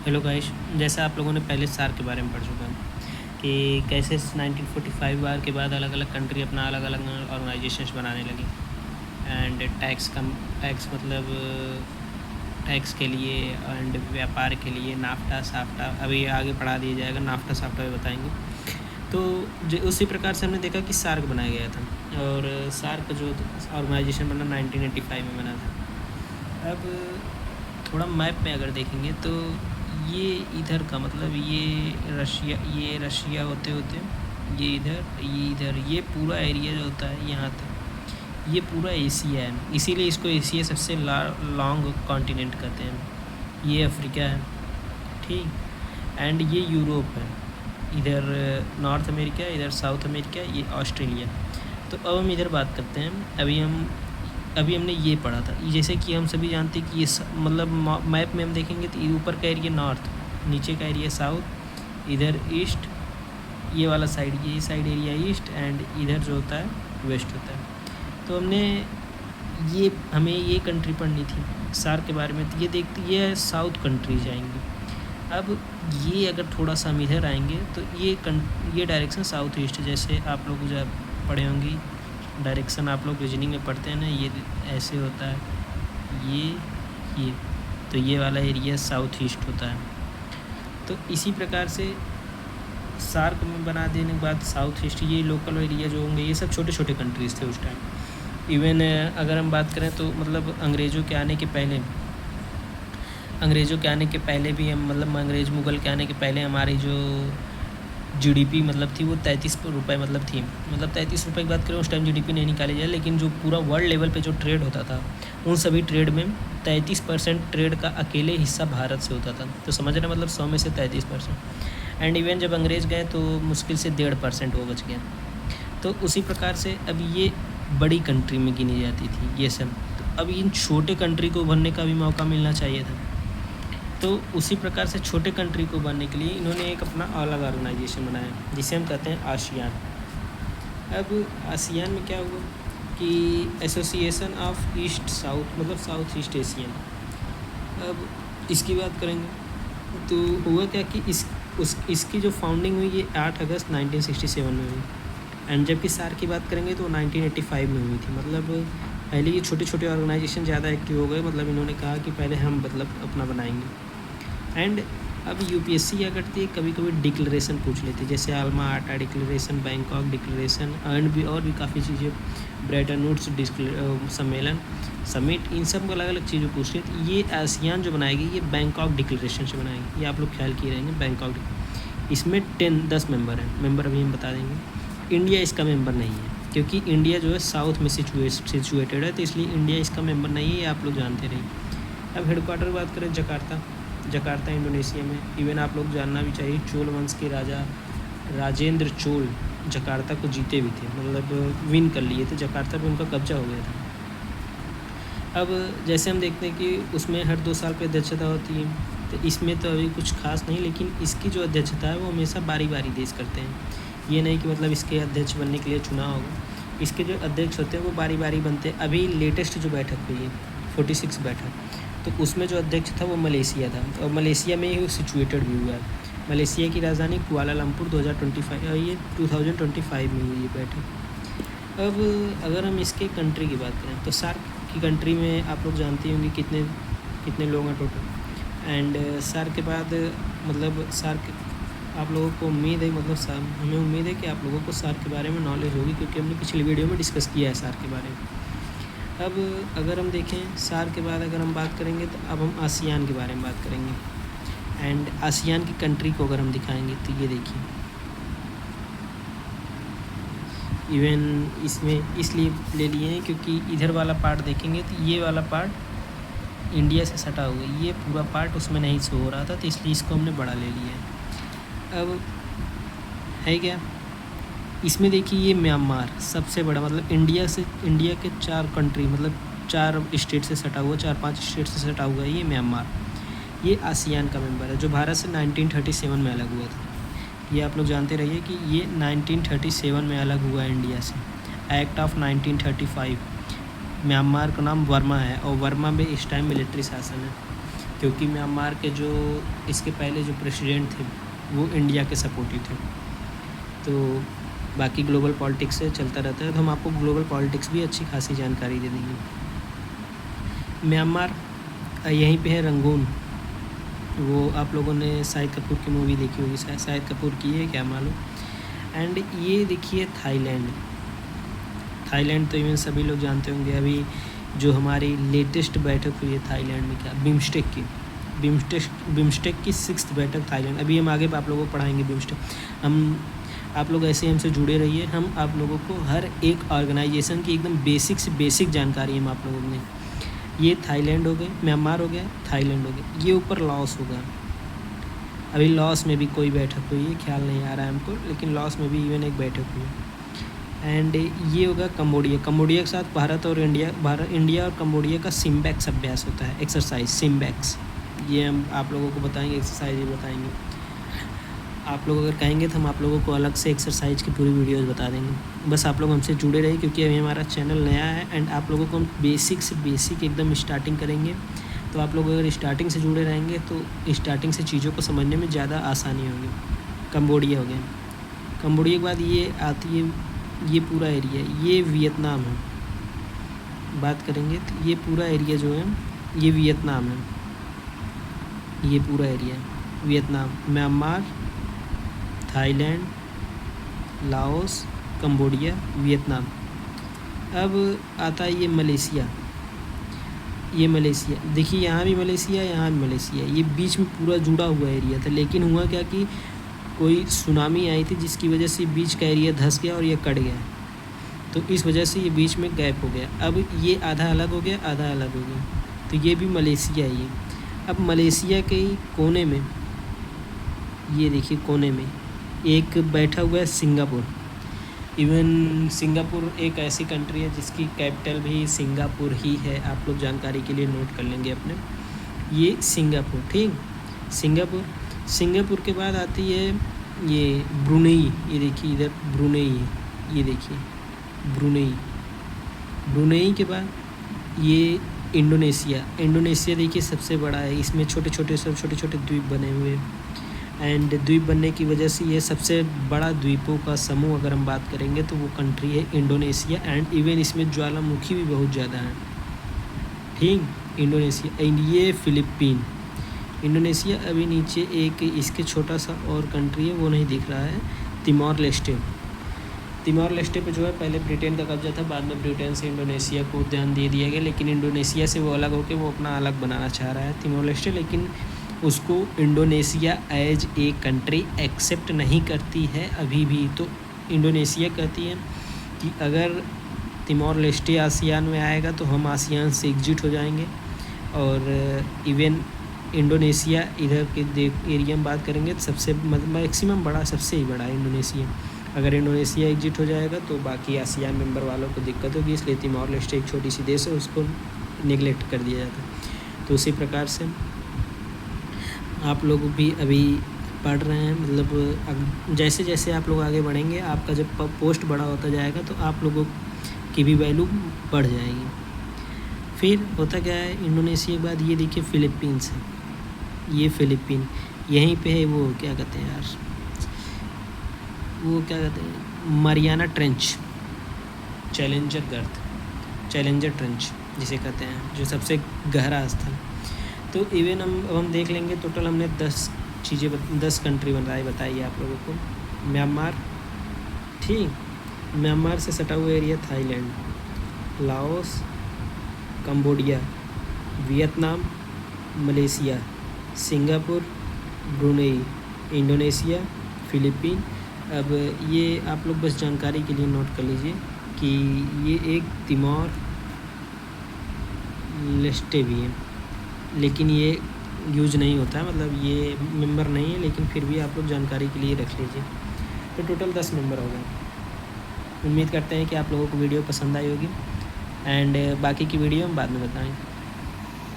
Hello guys, जैसा आप लोगों ने पहले सार्क के बारे में पढ़ चुका है कि कैसे 1945 वार के बाद अलग अलग कंट्री अपना अलग अलग ऑर्गेनाइजेशंस बनाने लगी। एंड टैक्स मतलब टैक्स के लिए एंड व्यापार के लिए नाफ्टा साफ्टा अभी आगे पढ़ा दिया जाएगा। नाफ्टा साफ्टा भी बताएंगे। तो उसी प्रकार से हमने देखा कि सार्क बनाया गया था और सार्क जो ऑर्गेनाइजेशन बना 1985 में बना था। अब थोड़ा मैप में अगर देखेंगे तो ये इधर का मतलब ये रशिया होते होते ये पूरा एरिया जो होता है यहाँ तक ये पूरा एशिया है, इसीलिए इसको एशिया सबसे लॉन्ग कॉन्टिनेंट कहते हैं। ये अफ्रीका है, ठीक। एंड ये यूरोप है, इधर नॉर्थ अमेरिका, इधर साउथ अमेरिका, ये ऑस्ट्रेलिया। तो अब हम इधर बात करते हैं। अभी हमने ये पढ़ा था, जैसे कि हम सभी जानते हैं कि ये मतलब मैप में हम देखेंगे तो ऊपर का एरिया नॉर्थ, नीचे का एरिया साउथ, इधर ईस्ट, ये वाला साइड ये साइड एरिया ईस्ट, एंड इधर जो होता है वेस्ट होता है। तो हमें ये कंट्री पढ़नी थी सार्क के बारे में। तो ये साउथ कंट्रीज आएंगी। अब ये अगर थोड़ा सा हम इधर आएंगे तो ये डायरेक्शन साउथ ईस्ट, जैसे आप लोग जो पढ़े होंगी डायरेक्शन, आप लोग रीजनिंग में पढ़ते हैं ना, ये ऐसे होता है, ये तो ये वाला एरिया साउथ ईस्ट होता है। तो इसी प्रकार से सार्क में बना देने के बाद साउथ ईस्ट ये लोकल एरिया जो होंगे ये सब छोटे छोटे कंट्रीज़ थे उस टाइम। इवन अगर हम बात करें तो मतलब अंग्रेज़ों के आने के पहले भी हम मतलब मुग़ल के आने के पहले हमारी जो जीडीपी मतलब थी वो 33 रुपये मतलब थी। मतलब 33 रुपये की बात करें उस टाइम जीडीपी नहीं निकाली जाए, लेकिन जो पूरा वर्ल्ड लेवल पे जो ट्रेड होता था उन सभी ट्रेड में 33% ट्रेड का अकेले हिस्सा भारत से होता था। तो समझ रहे मतलब 100 में से 33%। एंड इवन जब अंग्रेज़ गए तो मुश्किल से 1.5% वो बच गया। तो उसी प्रकार से अब ये बड़ी कंट्री में गिनी जाती थी ये सब। तो अब इन छोटे कंट्री को उभरने का भी मौका मिलना चाहिए था। तो उसी प्रकार से छोटे कंट्री को बनने के लिए इन्होंने एक अपना अलग ऑर्गेनाइजेशन बनाया जिसे हम कहते हैं आसियान। अब आसियान में क्या हुआ कि एसोसिएशन ऑफ ईस्ट साउथ मतलब साउथ ईस्ट एशियन। अब इसकी बात करेंगे तो हुआ क्या कि इसकी जो फाउंडिंग हुई ये 8 अगस्त 1967 में हुई। एंड जबकि सार्क की बात करेंगे तो 1985 में हुई थी। मतलब पहले ये छोटे छोटे ऑर्गेनाइजेशन ज़्यादा एक्टिव हो गए। मतलब इन्होंने कहा कि पहले हम मतलब अपना बनाएंगे। एंड अब यूपीएससी क्या करती है, कभी कभी डिक्लेरेशन पूछ लेती है, जैसे आल्मा आटा डिक्लेरेशन, बैंकॉक डिक्लेरेशन, एंड और भी काफ़ी चीज़ें, ब्रेटन वुड्स सम्मेलन, समिट, इन सब को अलग अलग चीज़ें पूछ रही है। ये आसियान जो बनाएगी ये बैंकॉक डिक्लेरेशन से बनाएगी। ये आप लोग ख्याल किए रहेंगे बैंकॉक। इसमें 10 मेंबर हैं। मेंबर अभी हम बता देंगे। इंडिया इसका मेंबर नहीं है क्योंकि इंडिया जो है साउथ में सिचुएटेड है, तो इसलिए इंडिया इसका मेंबर नहीं है, ये आप लोग जानते रहिए। अब हेडक्वार्टर की बात करें जकार्ता इंडोनेशिया में। इवन आप लोग जानना भी चाहिए चोल वंश के राजा राजेंद्र चोल जकार्ता को जीते भी थे, मतलब विन कर लिए थे। जकार्ता पे उनका कब्जा हो गया था। अब जैसे हम देखते हैं कि उसमें हर 2 साल पे अध्यक्षता होती है, तो इसमें तो अभी कुछ खास नहीं, लेकिन इसकी जो अध्यक्षता है वो हमेशा बारी बारी देश करते हैं। ये नहीं कि मतलब इसके अध्यक्ष बनने के लिए चुनाव होगा। इसके जो अध्यक्ष होते हैं वो बारी बारी बनते हैं। अभी लेटेस्ट जो बैठक हुई है 46 बैठक, तो उसमें जो अध्यक्ष था वो मलेशिया था, और मलेशिया में ही सिचुएटेड भी हुआ है। मलेशिया की राजधानी कुआलालंपुर 2025 में हुई ये बैठक। अब अगर हम इसके कंट्री की बात करें तो सार्क की कंट्री में आप लोग जानते होंगे कितने लोग हैं टोटल। एंड सार्क के बाद मतलब सार्क आप लोगों को उम्मीद है, मतलब हमें उम्मीद है कि आप लोगों को सार्क के बारे में नॉलेज होगी, क्योंकि हमने पिछली वीडियो में डिस्कस किया है सार्क के बारे में। अब अगर हम देखें सार्क के बाद अगर हम बात करेंगे तो अब हम आसियान के बारे में बात करेंगे। एंड आसियान की कंट्री को अगर हम दिखाएंगे तो ये देखिए, इवन इसमें इसलिए ले लिए हैं क्योंकि इधर वाला पार्ट देखेंगे तो ये वाला पार्ट इंडिया से सटा हुआ है, ये पूरा पार्ट उसमें नहीं शो हो रहा था, तो इसलिए इसको हमने बड़ा ले लिया है। अब है क्या इसमें देखिए, ये म्यांमार सबसे बड़ा, मतलब इंडिया के 4 कंट्री मतलब 4 स्टेट से सटा हुआ, 4-5 स्टेट से सटा हुआ है ये म्यांमार। ये आसियान का मेंबर है जो भारत से 1937 में अलग हुआ था। ये आप लोग जानते रहिए कि ये 1937 में अलग हुआ है इंडिया से, एक्ट ऑफ 1935। म्यांमार का नाम वर्मा है और वर्मा में इस टाइम मिलिट्री शासन है। क्योंकि म्यांमार के जो इसके पहले जो प्रेसिडेंट थे वो इंडिया के सपोर्टिव थे। तो बाकी ग्लोबल पॉलिटिक्स से चलता रहता है, तो हम आपको ग्लोबल पॉलिटिक्स भी अच्छी खासी जानकारी दे देंगे। म्यांमार यहीं पे है रंगून। वो आप लोगों ने शाहिद कपूर की मूवी देखी होगी, शाहिद कपूर की है क्या मालूम। एंड ये देखिए थाईलैंड तो इवन सभी लोग जानते होंगे। अभी जो हमारी लेटेस्ट बैठक हुई है थाईलैंड में, क्या बिम्स्टेक की 6th बैठक थाईलैंड। अभी हम आगे आप लोगों को पढ़ाएंगे बिम्स्टेक। आप लोग ऐसे हमसे जुड़े रहिए, हम आप लोगों को हर एक ऑर्गेनाइजेशन की एकदम बेसिक से बेसिक जानकारी हम आप लोगों ने। ये थाईलैंड हो गए, म्यांमार हो गया, थाईलैंड हो गया, ये ऊपर लाओस होगा। अभी लाओस में भी कोई बैठक हुई है, ख्याल नहीं आ रहा है हमको, लेकिन लाओस में भी इवन एक बैठक हुई है। एंड ये होगा कंबोडिया के साथ भारत इंडिया और कंबोडिया का सिम्बैक्स अभ्यास होता है, एक्सरसाइज सिम्बैक्स। ये हम आप लोगों को बताएंगे, एक्सरसाइज ही बताएंगे। आप लोग अगर कहेंगे तो हम आप लोगों को अलग से एक्सरसाइज की पूरी वीडियोस बता देंगे। बस आप लोग हमसे जुड़े रहिए, क्योंकि अभी हमारा चैनल नया है एंड आप लोगों को हम बेसिक से बेसिक एकदम स्टार्टिंग करेंगे। तो आप लोग अगर स्टार्टिंग से जुड़े रहेंगे तो स्टार्टिंग से चीज़ों को समझने में ज़्यादा आसानी होगी। कंबोडिया हो गया, कंबोडिया के बाद ये आती है, ये पूरा एरिया, ये वियतनाम है। बात करेंगे तो ये पूरा एरिया जो है ये वियतनाम है, ये पूरा area Vietnam, Myanmar, Thailand, Laos, Cambodia, Vietnam. अब आता है ये मलेशिया देखिए, यहाँ भी मलेशिया, यहाँ भी मलेशिया, ये बीच में पूरा जुड़ा हुआ एरिया था। लेकिन हुआ क्या कि कोई सुनामी आई थी जिसकी वजह से बीच का एरिया धंस गया और ये कट गया, तो इस वजह से ये बीच में गैप हो गया। अब ये आधा अलग हो गया, आधा अलग हो गया, तो ये भी मलेशिया है ये। अब मलेशिया के कोने में, ये देखिए कोने में एक बैठा हुआ है सिंगापुर। इवन सिंगापुर एक ऐसी कंट्री है जिसकी कैपिटल भी सिंगापुर ही है। आप लोग जानकारी के लिए नोट कर लेंगे अपने, ये सिंगापुर, ठीक। सिंगापुर के बाद आती है ये ब्रुनेई। ये देखिए इधर ब्रुनेई है, ये देखिए ब्रुनेई के बाद ये इंडोनेशिया देखिए सबसे बड़ा है। इसमें छोटे छोटे द्वीप बने हुए हैं। एंड द्वीप बनने की वजह से ये सबसे बड़ा द्वीपों का समूह अगर हम बात करेंगे तो वो कंट्री है इंडोनेशिया। एंड इवन इसमें ज्वालामुखी भी बहुत ज़्यादा है, ठीक। इंडोनेशिया एंड ये फिलिपीन। इंडोनेशिया अभी नीचे एक इसके छोटा सा और कंट्री है, वो नहीं दिख रहा है, तिमोर लेस्टे पे जो है पहले ब्रिटेन का कब्जा था, बाद में ब्रिटेन से इंडोनेशिया को ध्यान दे दिया गया। लेकिन इंडोनेशिया से वो अलग होकर वो अपना अलग बनाना चाह रहा है तिमोर लेस्टे, लेकिन उसको Indonesia as a country accept नहीं करती है अभी भी। तो इंडोनेशिया कहती है कि अगर तिमोर लेस्टे आसियान में आएगा तो हम आसियान से एग्जिट हो जाएंगे। और इवन इंडोनेशिया इधर के एरिया में बात करेंगे तो सबसे मैक्सिमम बड़ा, सबसे ही बड़ा इंडोनेशिया। अगर इंडोनेशिया एग्जिट हो जाएगा तो बाकी आसियान मेंबर वालों को दिक्कत होगी, इसलिए तिमोर लेस्टे एक छोटी सी देश है, उसको निगलेक्ट कर दिया जाता है। तो उसी प्रकार से आप लोग भी अभी पढ़ रहे हैं, मतलब जैसे जैसे आप लोग आगे बढ़ेंगे, आपका जब पोस्ट बड़ा होता जाएगा तो आप लोगों की भी वैल्यू बढ़ जाएगी। फिर होता क्या है, इंडोनेशिया के बाद ये देखिए फिलीपींस है, ये फिलीपीन यहीं पे है। वो क्या कहते हैं यार, वो क्या कहते हैं, मरियाना ट्रेंच, चैलेंजर ट्रेंच जिसे कहते हैं, जो सबसे गहरा स्थल। तो इवन हम देख लेंगे, टोटल हमने 10 कंट्री बताई आप लोगों को। म्यांमार, ठीक, म्यांमार से सटा हुआ area Thailand, Laos, Cambodia, Vietnam, Malaysia, Singapore, Brunei, Indonesia, Philippine. अब ये आप लोग बस जानकारी के लिए नोट कर लीजिए कि ये एक तिमोर लेस्टे भी है, लेकिन ये यूज नहीं होता है, मतलब ये मेंबर नहीं है, लेकिन फिर भी आप लोग जानकारी के लिए रख लीजिए। तो टोटल 10 मेंबर हो गए। उम्मीद करते हैं कि आप लोगों को वीडियो पसंद आई होगी एंड बाकी की वीडियो हम बाद में बताएं।